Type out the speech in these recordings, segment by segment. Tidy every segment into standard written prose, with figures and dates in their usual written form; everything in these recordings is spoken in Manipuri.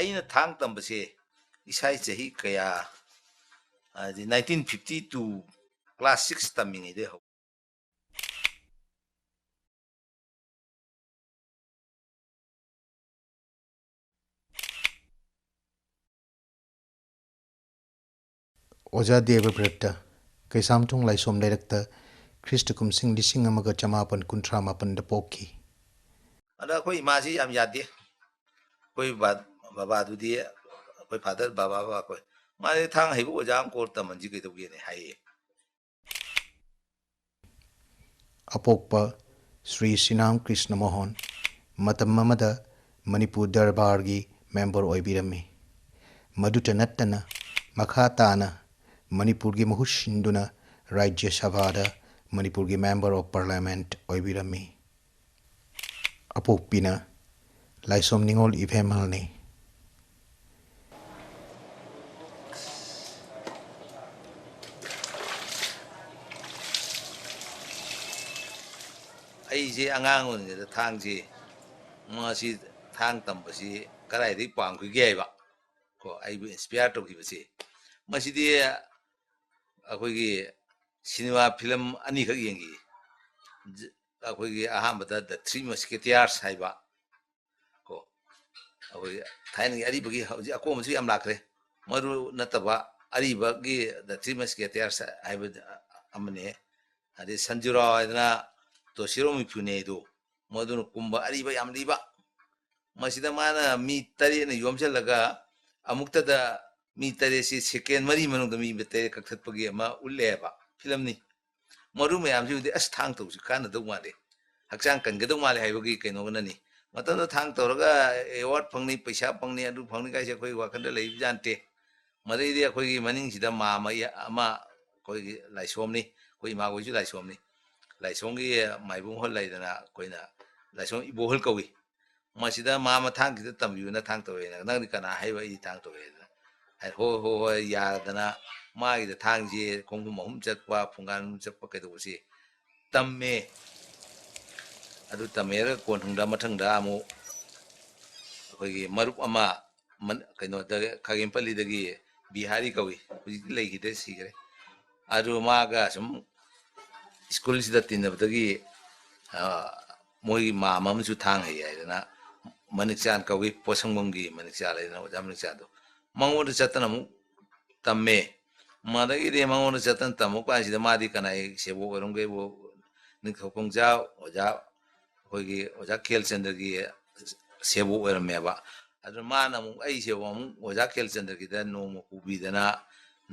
ꯑꯩꯅ ꯊꯥꯡ ꯇꯝꯕꯁꯦ ꯏꯁꯥꯏ ꯆꯍꯤ ꯀꯌꯥ 1952 class 6 tamingide ho Oja Devabrata Kaisamtung Laisom Director Christa Kumsing Lising Amaga Chamapan Kuntra Mapan the Poki. Ada koi maji am yade koi baba dudi koi father baba koi mari thang haibu ojam ko tamanji ke togi ne hai Apokpa Sri Sinam Krishna Mohan Matam Mamada Manipur Darbargi member Oibirami Maduta Natana Makhatana Manipurgi Mahushinduna Rajya Sabhada Manipurgi member of Parliament Oibirami Apokpina Laisom Ningol Ifemalni ai je angang on de thang je ma si thang tam ba si karai ri pang ku ge ba ko ai bu inspire to ki ba si ma si de akoi gi cinema film ani khak yeng gi akoi gi aham ba the three musketeers hai ba ko akoi thain gi ari ba gi hauji akom su am lakre maru nataba ari ba gi the three musketeers hai ba amne ade sanjuro idna to siromi pune do modun kumba ari ba yam liba masida mana mi tari ne yomsel laga amukta da mi tare si second mari manung da mi bete kaktat pagi ma ulle ba film ni maru me am ju de as thang to su kana do male hakchang kan ga do male hai bagi kaino na ni matan da thang to raga award phangni paisa phangni adu phangni kai se khoi wa kan da lei jante mari de khoi gi maning sida ma ma ama khoi gi laisom ni khoi ma khoi ju laisom ni laisom gi mai bung hol lai dana koina laisom ibo hol kawi masida ma ma thang gi tam yu na thang to na nang ni kana hai wa I thang to hai ho ya dana ma gi da thang ji kong bu mahum chat pa phungan chat pa kai do si tamme adu tamera kon thung da mathang da amu khoi gi marup ama kaino da khagim pali da gi bihari kawi huji lei gi de si gre adu ma ga sum school sida tinabdagi moi mama mu thang hai ai na manikchan kawi posangmonggi manikcha lai na jam manikcha do mangon chatana mu tamme madagi de mangon chatan tamu pa sida madi kanai sebo gorongge bo nikhokongja oja hoigi oja khel chandra gi sebo orameba adu mana mu ai sebo mu oja khel chandra gi da no mo kubi dana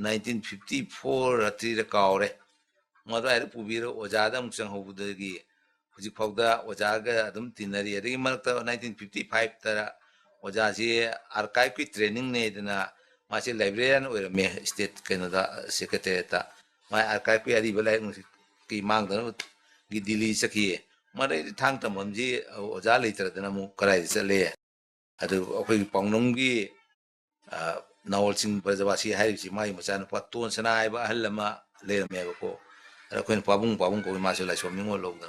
1954 atri da kaure madu ai pubiro ojada mukchang hobudagi hujik phawda ojaga adum tinari adagi marakta 1955 tara ojaji archive ki training ne dana masi librarian oirame state canada secretary ta mai archive ki ari balai ki mangda gi delhi sakhi mare thang tamamji oja leitra dana mu karai chale adu akoi pawnong gi nawal sing bajawasi hai si mai machan pa ton sanai ba halama le me ko koin pabung ko ma se la som ningo log da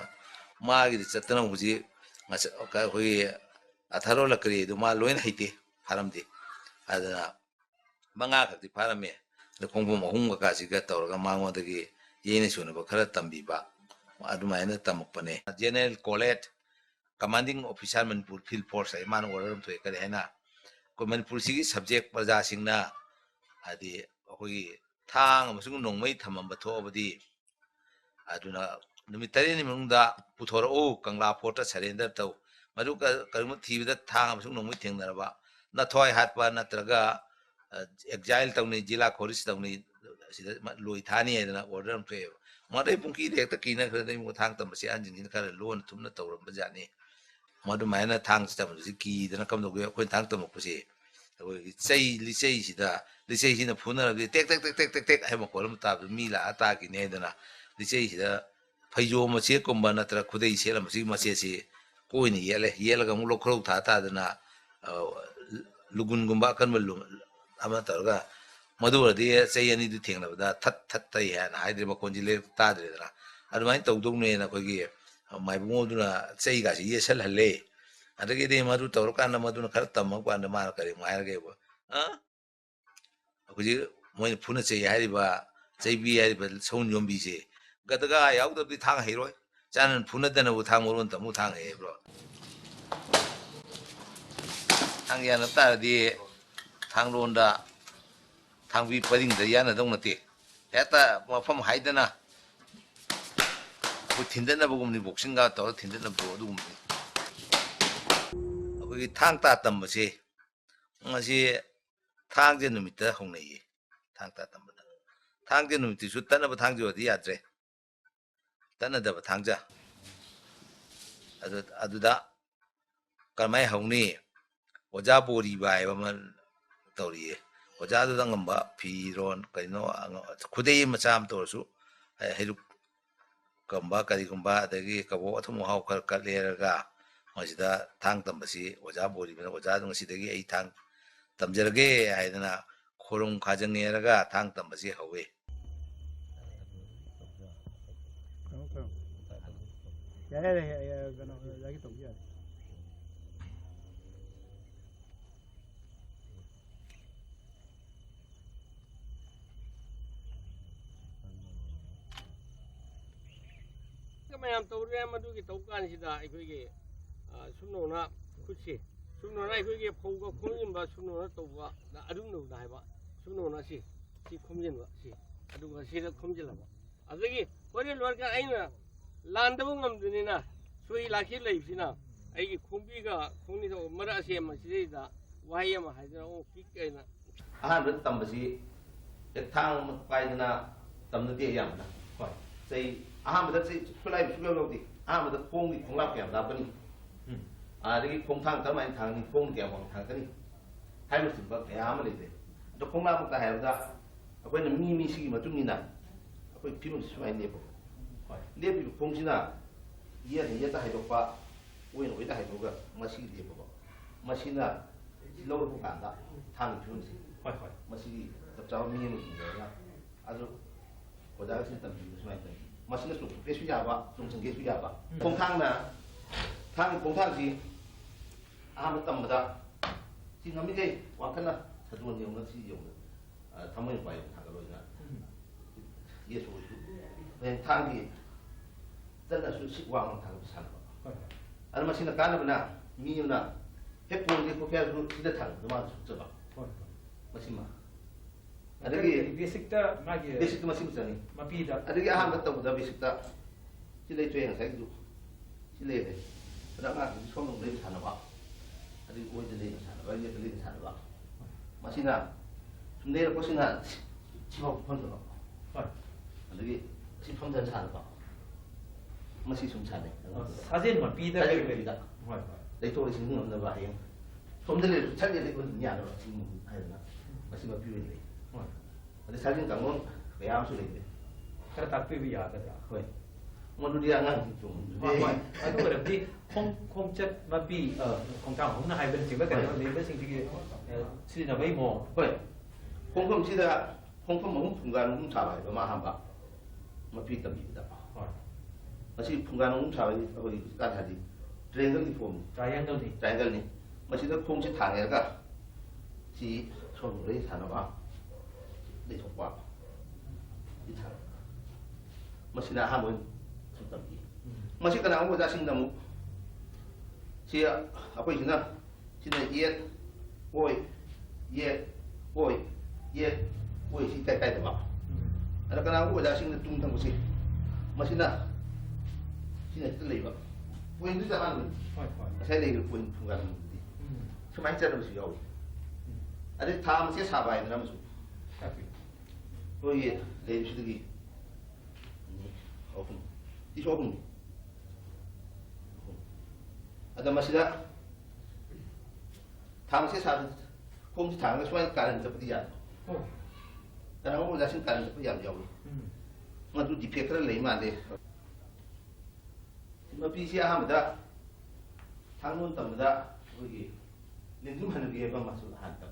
ma gi chatna huji ka hoi atharo lakri du ma loin haite haram di adana manga ka di parame le kongbu mahung ka si ga tor ga mango da gi yene suna ba khara tambi ba adu ma ina tamukpane general collet commanding officer Manipur field force ai man order to ka hena ko Manipur si subject praja singna adi hoi thang amasung nongmai thamam ba thobadi aduna numitari ni mungda puthora o kangla port surrender taw madu ka karmu thibida thang amasung nongmai thengdaraba na thoi hatpa natraga exile tawni jila khoris tawni sida loi thani edana order am fe madai pungki dekta kina khadai mu thang tambasi anjin khara lon thumna tawram bajani madu maina thang tam ki dana kam doge khoi thang tam ko se sei li sei sida li sei sina phuna tek tek hai ma kolam ta mi la ata ki ne dana li sei sida phaijo ma che komba natra khudai se lam si ma se se ko ni yele ga mu lo khro tha ta dana lugun gumba kan malum ama targa madu de sei ani du thengla da that tai ya na haidre ma konji le ta dre dana adu mai tau dong ne na ko gi mai bu du na sei ga si ye sel hale adagidi madu tawrukanda maduna khara tamakanda mara kari mairageba akuji moin phuna chei hariba cheibi hariba soun yombi se gadaga yaudabdi thang heroi chanan phuna dana bu thang moron tamu thang he bro thang yana ta di thang ronda thang bi paring da yana dong nate heta mafam haidana bu tindana bugumni boxingga to tindana bu dugumni akugi Thang-Ta tambase ngasi thangje numita hongnei Thang-Ta tambada thangje numiti su tanaba thangje odi yadre tanadaba thangja aduda karmai hongni oja bori bai ba man toriye oja du ngamba piron kaino khudei macham torsu heluk kamba kari kumba adagi kabo athumu hau kar kaleraga masida thang tambasi oja bori bana oja dung sidagi ai thang tamjarage haidana khorong khajangeraga thang tambasi hawe mayam tawre madugi tawkan sida aikoge sumnona khutsi sumnona aikoge phauga khomjinba sumnona tawba adum no daiba sumnona si khomjinba si aduga sida khomjilaba adagi hore lorka aina landaba ngamdunina soi lakhi leibsina aigi khombiga khongni so mara se ma sida wahayama haidana o kikaina ahan tambasi thang paidana tamnate yamna hoi sei ahamada sei sulai sulo lodi ahamada khongni khonglap kyam dabani adagi khong thang tamai thang ni khong kyam wang thang kani haimu simba kyam leide do khonglap ta haibda akoina mi sigi matungina akoi phimum suai lepo lepi khongjina ye ta haidokpa oin oida haidoga masi lepo masina lower ko kanda thang phimsi hoi masi tapchaw mi mu singa adu oda sin tam suai tai masina su kesu yaba sung kesu yaba khong thang na khong thang si aham tambada si ngami ke wakana sadun yong na si yong thamai pai thagaloina yesu su ben thang ki tana su si wang thang san ba al masina kana bana mi na hepon ke ko kya su sida thang ma su chaba masima adagi basic ta magi basic masim sani mapi da adagi aham tambada basic ta silai tueng sai du silai de pada ma som nong le sana ba adagi oi de le sana ba ye de le sana ba masina sumde ko singa chiba phon do ba adagi si phon da sana ba masi sum sana 사진 마피 다 adagi da le to le sin ngam da ba yen som de le chal le ko nya do sin ai na masi ma pi le ada saling kamu kaya sulit deh. kar tapi bi ya da Hoi, mau dia ngang gitu. adu berarti khong chat mapi khong tang hong na hai ben jiba kan le ben sing ji si na bai mo Hoi, kong sih dah, kong mau punggan cabai, bermaham pak, mapi tapi tidak. Masih punggan cabai, apa itu kan tadi, triangle di form, triangle ni, masih dah kong sih thang ya kah, si soal boleh sana pak. Để thuộc qua đi thẳng mà xin là ham muốn sưu tầm gì mà xin cái nào cũng ra sinh tầm chị à quay chuyện nào xin là yết ôi xin cái được không là cái nào cũng ra sinh là tung thằng gì mà xin là cái gì vậy quên thứ ra ăn sẽ lấy được quên không gần gì chứ mấy chân là gì rồi ở đây tham sẽ xả bài nữa mà tôi lấy suy nghĩ open đi open ada masih tham sẽ sao không chỉ thằng cái xoay cả lần tập đi ăn dan aku udah sing kan tập ăn jauh mà tu di pekar lấy mà đây mà PC ham da thằng luôn tầm da cái gì nên chúng mình cái bằng masuk han tầm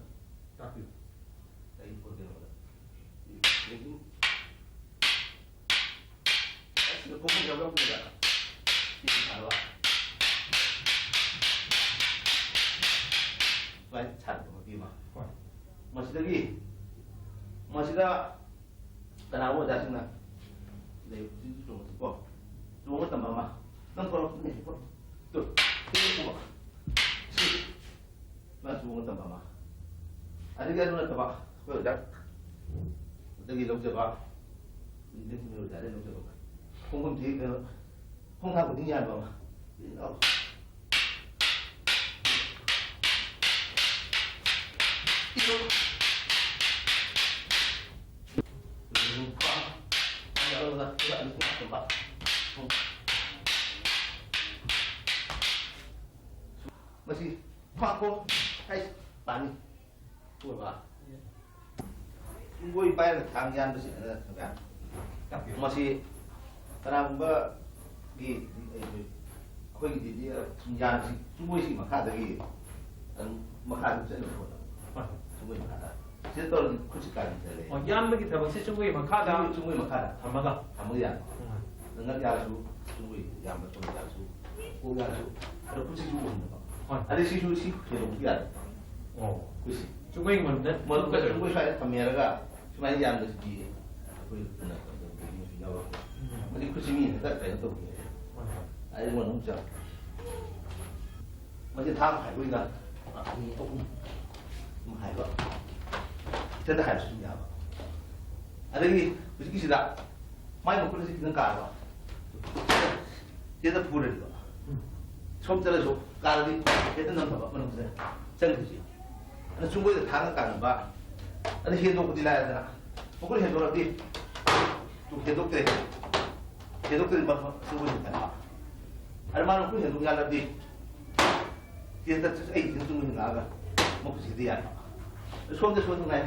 tapi đây có cái nào itu sudah pun jauh juga di sana Masih masih dah kenapa dah sini? Leh itu cuma tambah mah. Nampak ni tu, tu masih cuma tambah mah. Ada kan orang tambah, kau dah, lagi log jawab, ini ni ada log jawab. Kong ti ke, kong tak boleh jalan mah. Itu masih pakai hai pani tu apa? Gue bayar tanggian tu sih kan? Masih terang di aku di dia tanggian sih, semua sih makan lagi, makan tu semua, semua makan. Saya tahu kucingkan saya. Oh, yan bagi tahu sih cuma yang makan, semua makan. Hamaga. Hamaga. Dengar ya su, semua yang betul ya su, bukan su. Ada kucing semua. Ada sih sih belum lihat. Oh, kucing. cuma yang mana? Mau semua saya kamera ga, cuma yang ada di aku nak ini jawab. Mesti kucing ni tak ada tu. Ada mana macam. Mesti thang hai boleh kan? Ini tu, hai ba. 真的还是一样吧？啊，这个不是意思的，买个回来是能干吧？接着铺着的，从这来说，干了的也能干吧？不能是真的是。那中国的谈个干吧？那很多不的来的，不过很多了的，都很多的，很多的嘛，中国人干吧？而马上不很多干了的，现在这是哎，中国人干个，我不是这样吧？ 说的来，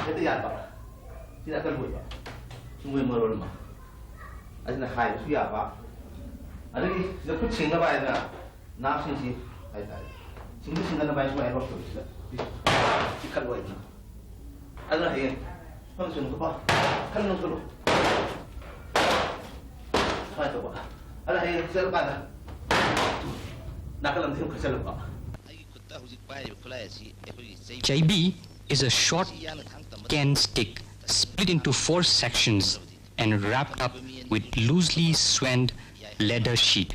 这个样吧，现在更贵吧，中国没了嘛，而且还是样吧，而且这不清的吧呢，拿信息还在，清的那边说还老熟悉了，去看过一次，而且还放什么吧，看弄错了，看错吧，而且还这个办的，哪个能听可笑了吧？ Chaibi is a short can stick split into 4 sections and wrapped up with loosely swelled leather sheet.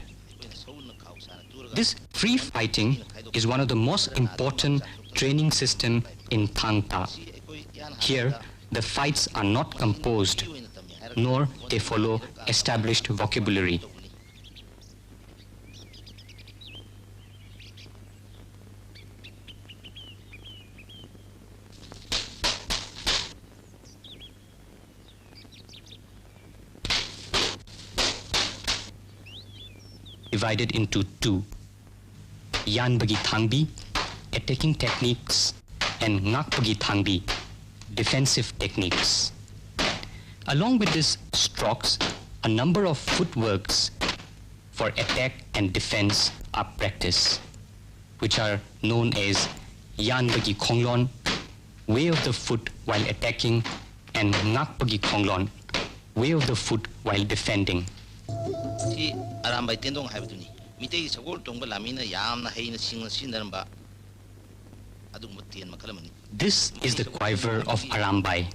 This free fighting is one of the most important training system in Thang-Ta. Here, the fights are not composed, nor they follow established vocabulary. Divided into 2, Yan Bagi Thangbi, attacking techniques, and Ngak Bagi Thangbi, defensive techniques. Along with these strokes, a number of footworks for attack and defense are practiced, which are known as Yan Bagi Konglon, way of the foot while attacking, and Ngak Bagi Konglon, way of the foot while defending. 이 아람바이 땡동 하이브더니 밑에 서골 동거 라미나 야암나 헤이나 싱나 신다는바 아두 못 띠엔 마칼라마니. This is the quiver of Arambai,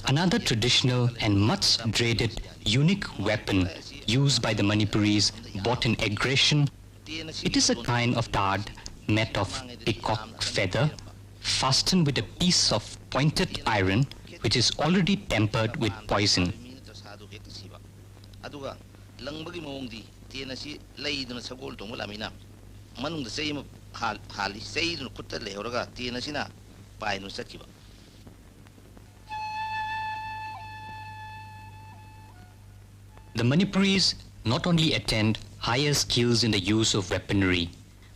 another traditional and much dreaded unique weapon used by the Manipuris bought in aggression. It is a kind of dart made of peacock feather, fastened with a piece of pointed iron which is already tempered with poison. 아두가 랑버기 모ong디 티에나시 레이드나 서골 동거 라미나 만ungda 세이마 할리 세이드나 쿠타 레오라가 티에나시나 파이노 삭기바. The Manipuris not only attained higher skills in the use of weaponry,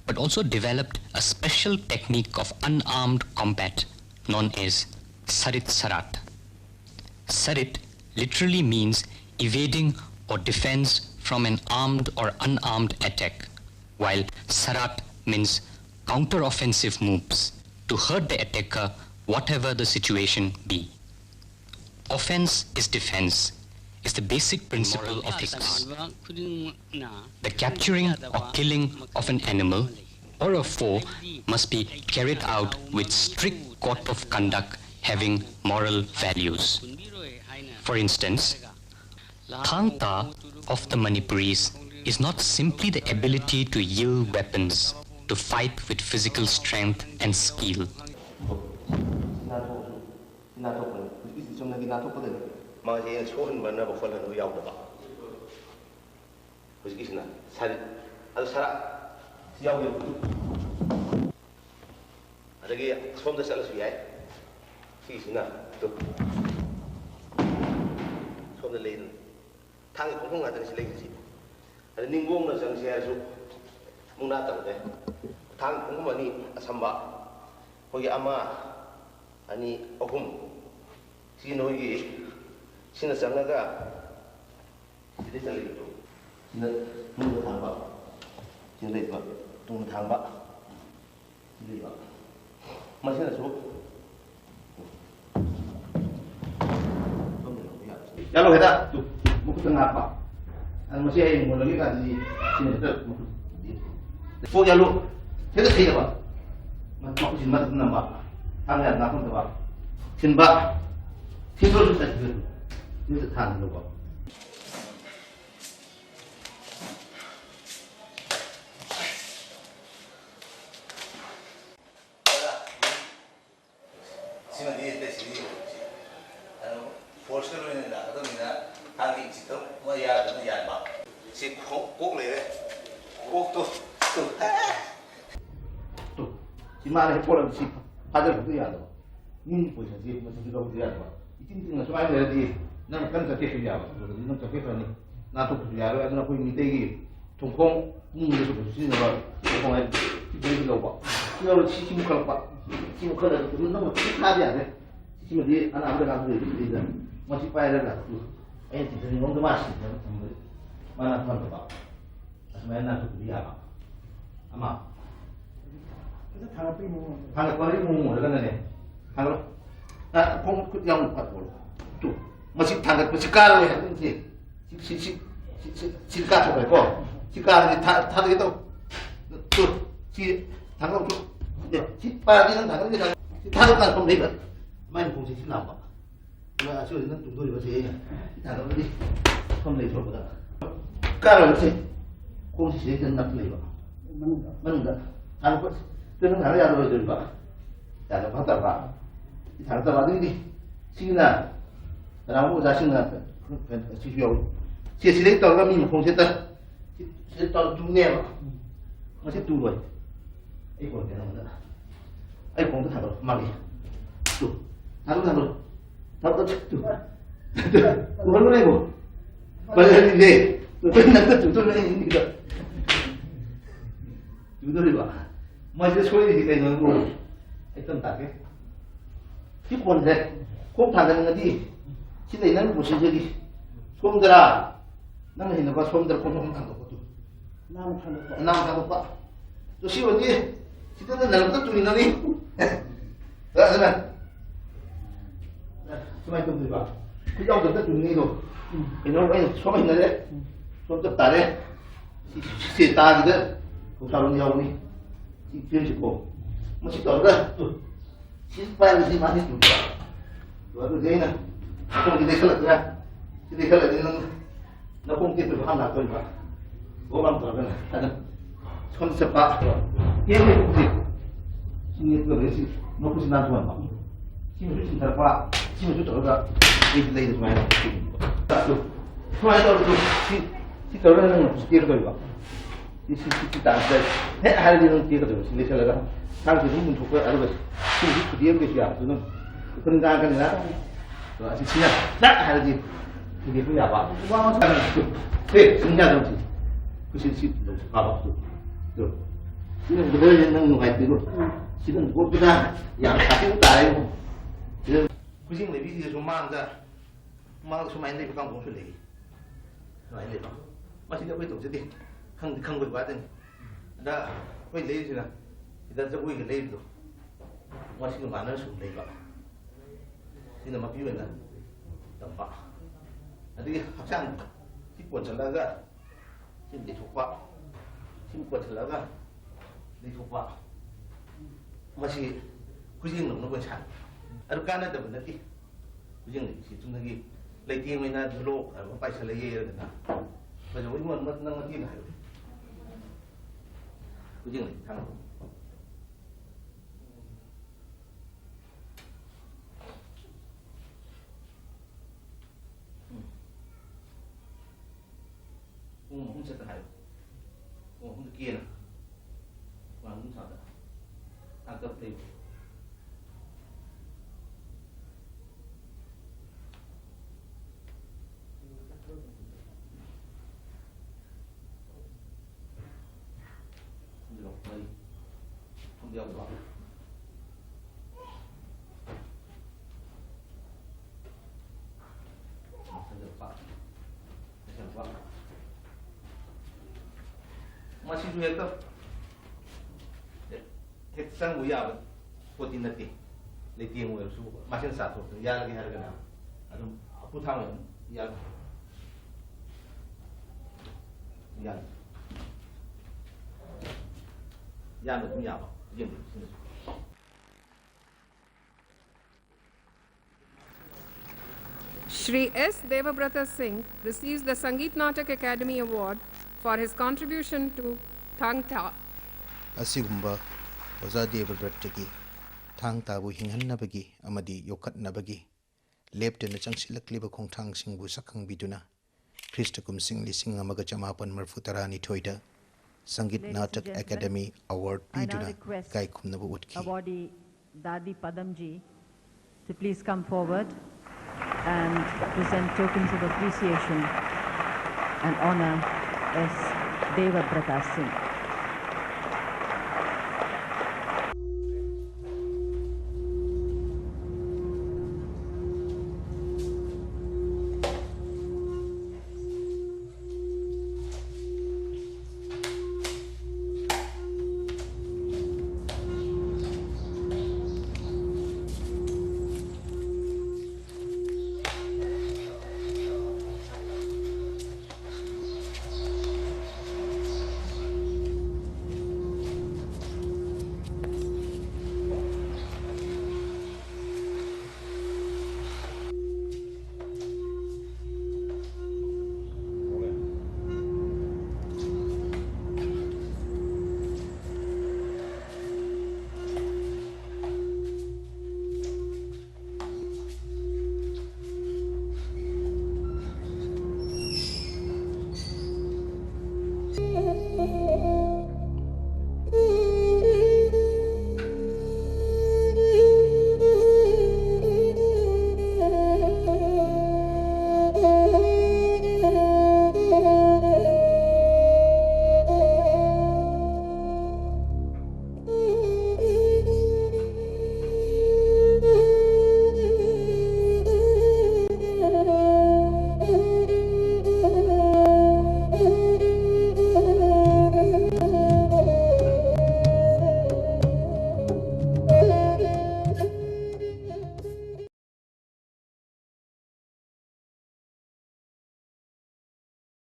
but also developed a special technique of unarmed combat known as Sarit Sarat. Sarit literally means evading or defense from an armed or unarmed attack, while Sarat means counter-offensive moves to hurt the attacker whatever the situation be. Offense is defense, is the basic principle of this art. The capturing or killing of an animal or a foe must be carried out with strict code of conduct having moral values. For instance, Thang-Ta of the Manipuris is not simply the ability to yield weapons to fight with physical strength and skill. Kalau kita tu buku tengah apa? Masih ada yang lagi kan di sini tu. Fok jalu, kita sih apa? Macam sini macam nama, hanya nak pun tu apa? Sini apa? Sini tu sudah tu, ini tu tang tu apa? Sini dia sini. Force kalau ni nak, atau ni nak, tangki situ, mau ya, tu ya apa? Si kok le, kok tu. Tu, si mana yang pola si, ada tu ya tu. Ni pun si macam tu tu ya tu. Ini tu semua ada di, nak kan tak kira ya, nak tak kira ni, nak tu ya, ada nak pun minta lagi, tungkong ni tu sini lah, tungkong ni, ini tu apa? Kalau si muka apa? Si muka ada tu, nama kita ada ni. Si macam anak ada kan tu dia. Masih payah dah tu. Ayat kita ni orang tu masih. Mana tuan tu pak? Asal nak tu dia apa? Ama. Kita tanggapi mu. Tanggapi mu, ada kan ni? Tanggapi. Nah, kong yang empat puluh. Tu masih tanggapi sekali ya. Si kata apa kau? Si kata ni tak itu. Tu si tanggapi tu. Ya, si payah ni tanggapi dia. Si tanggapi kan pembelit. Main fungsi si nampak. Nah, so ini tunggu di bawah ini. Kita akan beri komplain terus dah. Kalau sih, kondisi ini nak lewat. Mana? Aku dengan hari ada itu juga. Ada apa tak? Kita ada apa ini? Sini lah. Kalau aku dah sini lah, sih sih tahu kami kondisi tak. Sih tahu dunia masih dulu. Kondisi mana? Kondisi apa? Mari. Tu, aku. Tahu tu, bukan mana ibu? Balik ni, bukan nak tu ni kita. Judul ni bah, macam sekolah ni kita yang guru, itu tak ke? Si pun deh, kau tak ada nanti, si lain nanti pusing jadi, somdera, nanti hendak kau somdera kau tak tahu tu. Nama tak apa. Tu si orang si tu nanti tu ni nanti, tak. Cuma itu tu pak. Kita orang tu ni tu, ini orang semua ini deh, semua tu tak deh. Si tak gitu, kau tahu ni orang ni, si film si kau, masih tahu dah tu. Si payah si masih tu. Tu ada dia na, aku kita kalau tu ya, kita kalau ni nak pun kita faham nak tu pak. Orang tahu kan, ada konsep pak. Ini tu, sini tu ada si, nak pun si nak tuan pak. Sini tu si terpala. Sini tu terus itu lagi semua. Tu, semua itu si terus yang sekir tu juga. Si tak ada. Hari ni sekir tu, sini saya lagi. Kalau kita pun cukup ada bes. Sini dia bersih tu, peninggalan kan lah. Tu si siapa? Tak hari ni. Ini pun apa? Wah macam tu. Senjata tu. Si tu apa tu? Tu. Ini betul yang nunggu tu. Si tu buat kita yang kasih tahu. Kucing lebih dia cuma cuma ini bukan bungsu lagi, ini lah, masih ada itu jadi, kang berbuat ni, ada kau lagi sih lah, kita jadi kau lagi tu, masih tu mana sudah lagi pak, ini nama piu kan, tempat, jadi macam si buat celaga, si dicoba, si buat celaga, ꯂꯩꯊꯣꯛꯄ ꯃꯁꯤ ꯈꯨꯖꯤꯡ ꯂꯧꯅ ꯀꯣꯟꯁꯥꯟ ꯑꯗꯨ ꯀꯥꯟꯅꯗꯕ ꯅꯠꯇꯦ ꯈꯨꯖꯤꯡ ꯂꯩꯕꯁꯤ ꯆꯨꯝꯅꯒꯤ ꯂꯩꯇꯦꯡ ꯑꯣꯏꯅ ꯂꯣꯛ ꯍꯥꯏꯕ ꯄꯥꯏꯁꯜꯂ ꯌꯩꯔꯒꯅ ꯐꯖꯕ ꯏꯃꯣꯟ ꯅꯪ ꯃꯇꯦꯡ ꯍꯥꯏꯕ khuyên này thằng không sẽ hay không được kia nè và không sao nữa ăn cấp thêm không đeo được masih dua itu teksang buaya potin nanti leti yang buaya su masih satu ya lagi harga na ada putang ya ya ya được cũng giàu dừng Shri S. Devabrata Singh receives the Sangeet Natak Academy Award for his contribution to Thang-Ta. Asigumba Oza Devabrata Thang-Ta bu hinghannabagi amadi yokatnabagi leptena changsilakliba khongthang singbu sakhang biduna Krista kumsing lising amaga chamapan marfutarani thoida Sangeet Natak Academy Award piduna kai khumnabu utki. Awardee Dadi Padamji to please come forward and present tokens of appreciation and honor S. Devabrata Singh.